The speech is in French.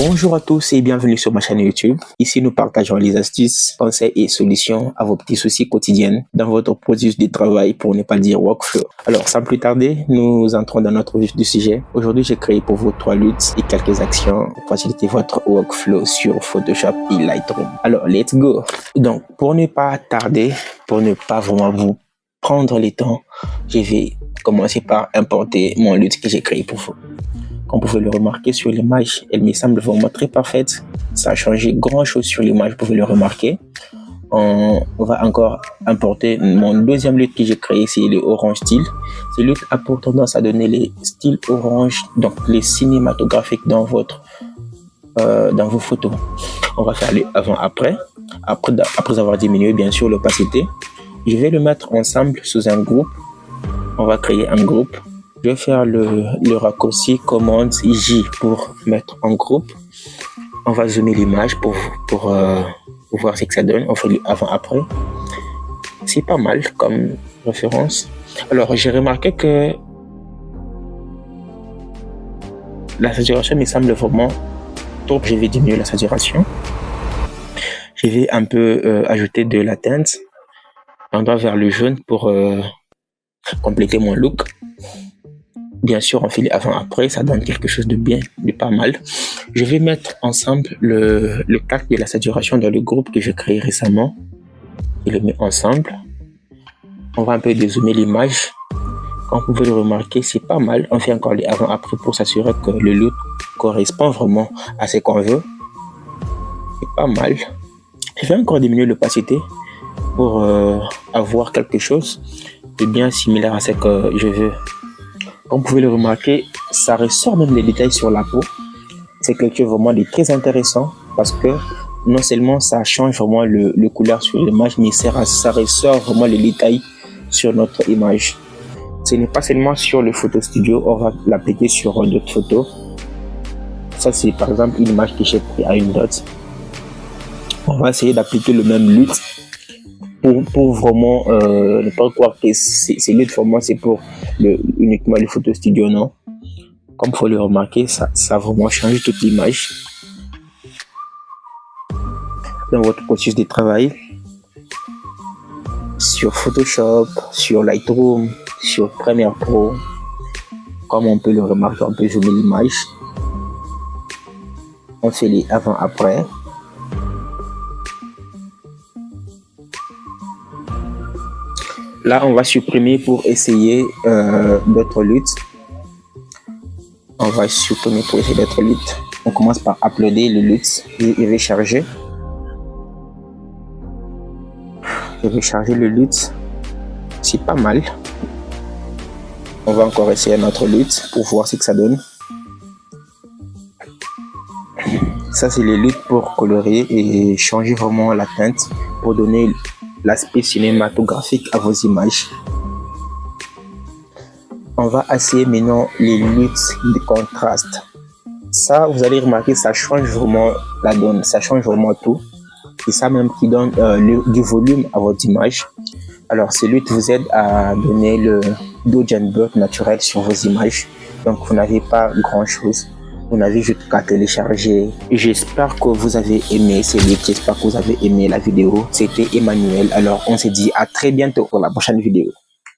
Bonjour à tous et bienvenue sur ma chaîne YouTube. Ici, nous partageons les astuces, conseils et solutions à vos petits soucis quotidiens dans votre processus de travail, pour ne pas dire workflow. Alors, sans plus tarder, nous entrons dans notre vif du sujet. Aujourd'hui, j'ai créé pour vous 3 luttes et quelques actions pour faciliter votre workflow sur Photoshop et Lightroom. Alors, let's go! Donc, pour ne pas tarder, pour ne pas vraiment vous prendre le temps, je vais commencer par importer mon lutte que j'ai créé pour vous. Comme vous pouvez le remarquer sur l'image, elle me semble vraiment très parfaite. Ça a changé grand chose sur l'image, vous pouvez le remarquer. On va encore importer mon deuxième lutte que j'ai créé, c'est le orange style. Ce lutte a pour tendance à donner les styles orange, donc les cinématographiques dans vos photos. On va faire le avant-après. Après avoir diminué bien sûr l'opacité, je vais le mettre ensemble sous un groupe. On va créer un groupe. Je vais faire le raccourci commande J pour mettre en groupe. On va zoomer l'image pour voir ce que ça donne. On fait le avant-après. C'est pas mal comme référence. Alors, j'ai remarqué que la saturation me semble vraiment trop. Je vais diminuer la saturation. Je vais un peu ajouter de la teinte. On va vers le jaune pour compléter mon look. Bien sûr, on fait les avant-après, ça donne quelque chose de bien, de pas mal. Je vais mettre ensemble le calque de la saturation dans le groupe que j'ai créé récemment. Je le mets ensemble. On va un peu dézoomer l'image. Comme vous pouvez le remarquer, c'est pas mal. On fait encore les avant-après pour s'assurer que le look correspond vraiment à ce qu'on veut. C'est pas mal. Je vais encore diminuer l'opacité pour avoir quelque chose de bien similaire à ce que je veux. Comme vous pouvez le remarquer, ça ressort même les détails sur la peau. C'est quelque chose vraiment de très intéressant parce que non seulement ça change vraiment le couleur sur l'image, mais ça ressort vraiment les détails sur notre image. Ce n'est pas seulement sur le photo studio, on va l'appliquer sur d'autres photos. Ça, c'est par exemple une image que j'ai prise à une dot. On va essayer d'appliquer le même lutte pour vraiment ne pas croire que c'est lutte vraiment c'est pour uniquement les photos studio, non. Comme il faut le remarquer, ça a vraiment changé toute l'image dans votre processus de travail sur Photoshop, sur Lightroom, sur Premiere Pro. Comme on peut le remarquer, on peut zoomer l'image. On fait les avant-après. Là, on va supprimer pour essayer d'autres luttes. On va supprimer pour essayer d'autres luttes. On commence par uploader le lutte. Je vais charger. Je vais charger le lutte. C'est pas mal. On va encore essayer notre lutte pour voir ce que ça donne. Ça, c'est les luttes pour colorier et changer vraiment la teinte pour donner l'aspect cinématographique à vos images. On va essayer maintenant les luttes de contraste. Ça, vous allez remarquer, ça change vraiment la donne, ça change vraiment tout. C'est ça même qui donne du volume à votre image. Alors, ces luttes vous aident à donner le dodge and burn naturel sur vos images. Donc, vous n'avez pas grand chose. Vous n'avez juste qu'à télécharger. J'espère que vous avez aimé ces luttes. J'espère que vous avez aimé la vidéo. C'était Emmanuel. Alors, on se dit à très bientôt pour la prochaine vidéo.